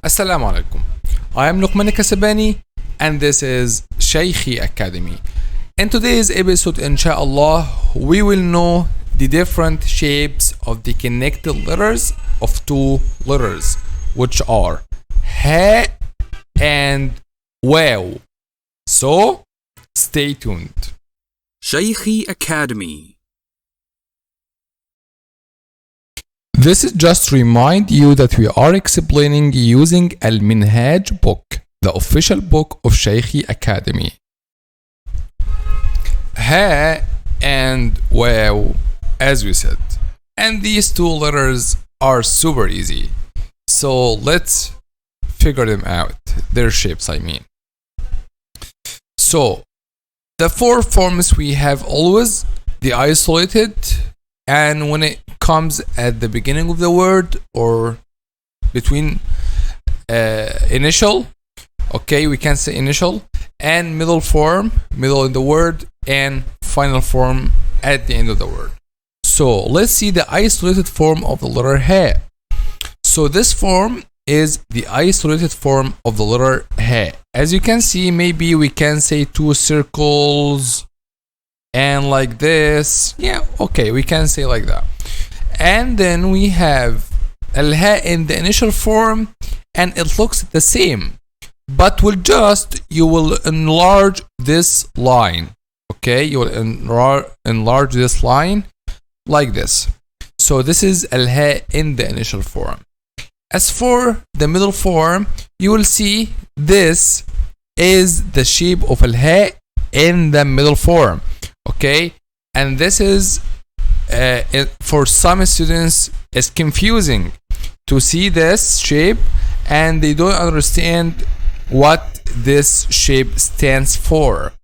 Assalamu alaikum. I am Luqman 𝐬𝐲𝐬 and this is Shaykhi Academy. In today's episode, inshallah, we will know the different shapes of the connected letters of two letters, which are ها and واو. So, stay tuned. Shaykhi Academy. This is just to remind you that we are explaining using Al-Minhaj book, the official book of Shaykhi Academy. Ha and Waw, as we said. And these two letters are super easy. So let's figure them out. Their shapes, I mean. So, the four forms we have always, the isolated, and when it comes at the beginning of the word or between initial, okay, we can say initial, and middle form, middle in the word, and final form at the end of the word. So let's see the isolated form of the letter ha. So this form is the isolated form of the letter ha. As you can see, maybe we can say two circles and like this. Yeah, okay, we can say like that. And then we have al-ha in the initial form, and it looks the same, but you will enlarge this line. Okay, you will enlarge this line like this. So this is al-ha in the initial form. As for the middle form, you will see this is the shape of al-ha in the middle form. Okay, and this is for some students it's confusing to see this shape, and they don't understand what this shape stands for.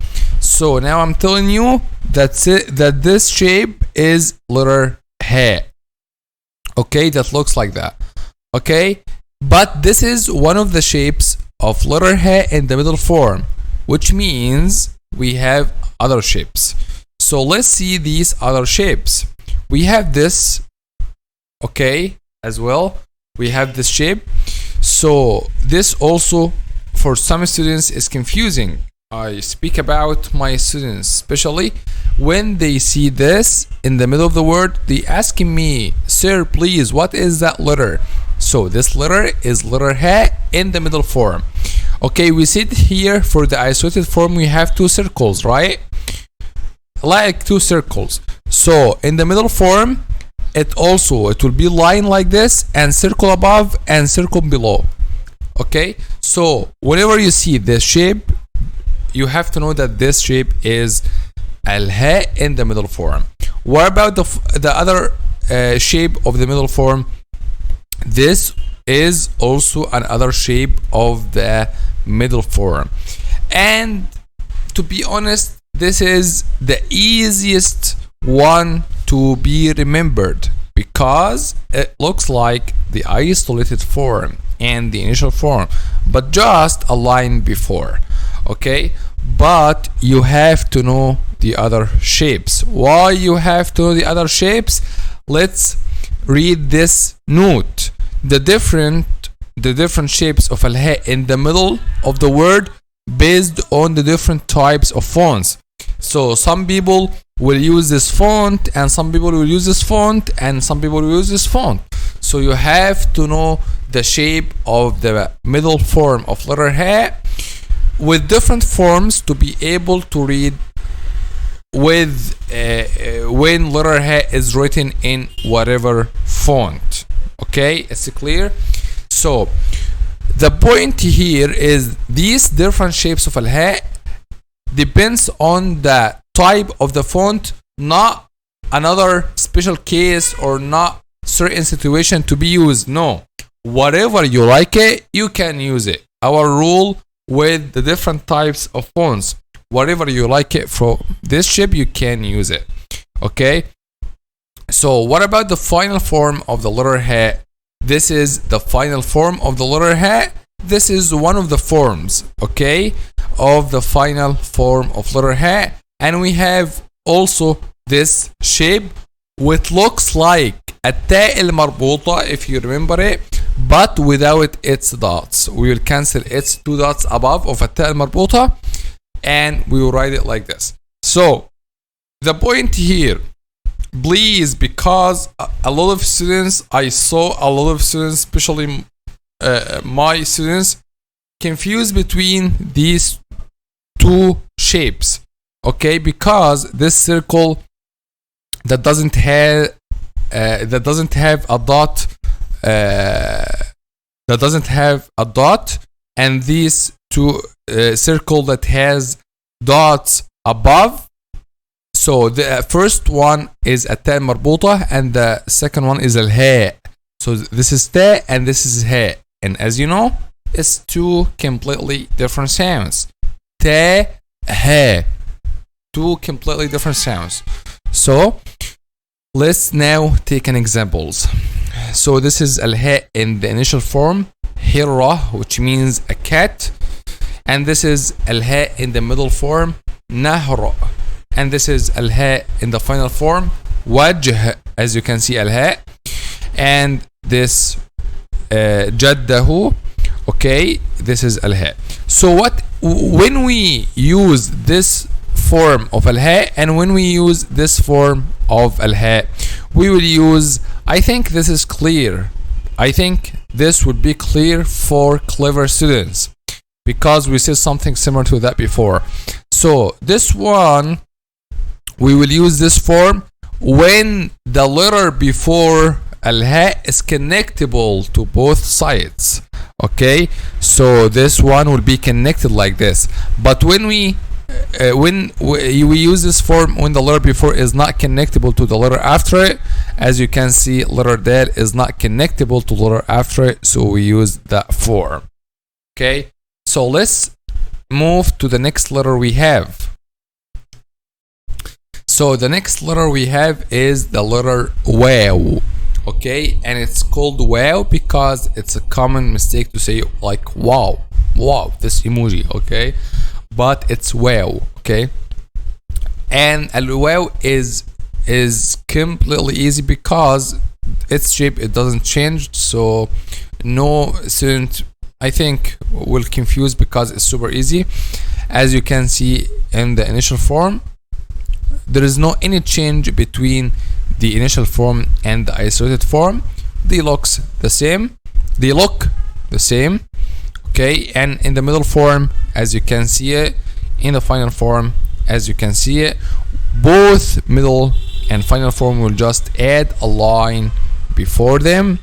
So now I'm telling you that this shape is letter ha. Okay, that looks like that. Okay, but this is one of the shapes of letter ha in the middle form, which means we have other shapes. So let's see these other shapes. We have this, okay, as well. We have this shape. So this also for some students is confusing. I speak about my students, especially when they see this in the middle of the word, they asking me, sir, please, what is that letter? So this letter is letter ha in the middle form. Okay, we see it here for the isolated form, we have two circles, right? Like two circles. So in the middle form, it will be line like this, and circle above and circle below. Okay, so whenever you see this shape, you have to know that this shape is al-ha in the middle form. What about the other shape of the middle form? This is also another shape of the middle form, and to be honest, this is the easiest one to be remembered because it looks like the isolated form and the initial form, but just a line before. Okay, but you have to know the other shapes. Why you have to know the other shapes? Let's read this note. The different shapes of al-ha in the middle of the word based on the different types of fonts. So some people will use this font, and some people will use this font, and some people will use this font. So you have to know the shape of the middle form of letter ha with different forms to be able to read with when letter ha is written in whatever font. Okay, it's clear. So the point here is these different shapes of al-ha depends on the type of the font, not another special case or not certain situation to be used. No, whatever you like it, you can use it. Our rule with the different types of fonts, whatever you like it for this shape, you can use it. Okay, so what about the final form of the letter ha? This is the final form of the letter ha. This is one of the forms, okay, of the final form of letter ha, and we have also this shape which looks like a ta المربوطة, if you remember it, but without its dots. We will cancel its two dots above of التاء المربوطة and we will write it like this. So the point here, please, because a lot of students, I saw a lot of students, especially my students, confused between these two shapes. Okay, because this circle that doesn't have a dot, and these two circle that has dots above. So the first one is التاء المربوطة and the second one is الهاء. So this is تاء and this is هاء, and as you know, it's two completely different sounds. تاء هاء, two completely different sounds. So let's now take an examples. So this is الهاء in the initial form, هرة, which means a cat, and this is الهاء in the middle form, نهر, and this is الهاء in the final form, وجه, as you can see الهاء, and this جده. Okay, this is الهاء. So when we use this form of الهاء and when we use this form of الهاء, we will use, I think this is clear, I think this would be clear for clever students because we said something similar to that before. So this one, we will use this form when the letter before الهاء is connectable to both sides. Okay, so this one will be connected like this, but when we use this form when the letter before is not connectable to the letter after it, as you can see, letter dal is not connectable to letter after it, so we use that form. Okay, so let's move to the next letter we have. So the next letter we have is the letter واو. Okay, and it's called wow because it's a common mistake to say like wow, this emoji. Okay, but it's wow. Okay, and wow is completely easy because its shape, it doesn't change, so no student, I think, will confuse because it's super easy. As you can see in the initial form, there is no any change between the initial form and the isolated form. They look the same. Okay, and in the middle form, as you can see it, in the final form, as you can see it, both middle and final form will just add a line before them,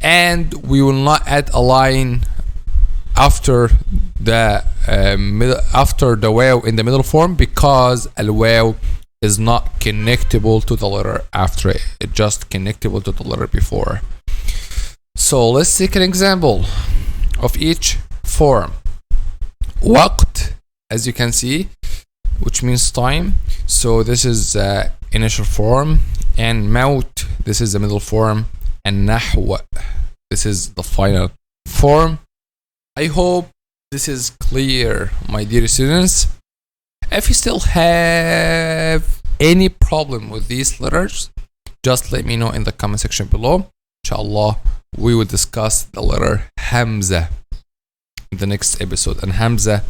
and we will not add a line after the wow in the middle form because الواو is not connectable to the letter after it. It's just connectable to the letter before. So let's take an example of each form. وقت, as you can see, which means time. So this is initial form, and موت, this is the middle form, and نحو, this is the final form. I hope this is clear, my dear students. If you still have any problem with these letters, just let me know in the comment section below. Inshallah, we will discuss the letter Hamza in the next episode, and Hamza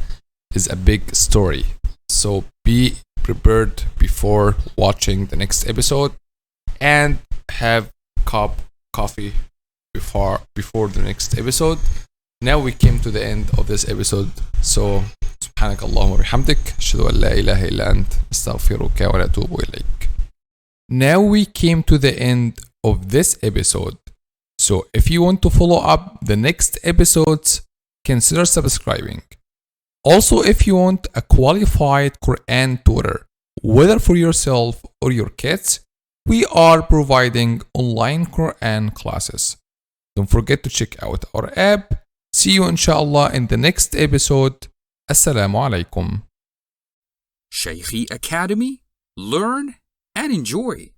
is a big story. So be prepared before watching the next episode, and have coffee before the next episode. Now we came to the end of this episode. So سبحانك اللهم وبحمدك أشهد أن لا إله إلا أنت أستغفرك وأتوب إليك. Now we came to the end of this episode. So if you want to follow up the next episodes, consider subscribing. Also, if you want a qualified Quran tutor, whether for yourself or your kids, we are providing online Quran classes. Don't forget to check out our app. See you inshallah in the next episode. Assalamu alaikum. Shaykhi Academy. Learn and enjoy.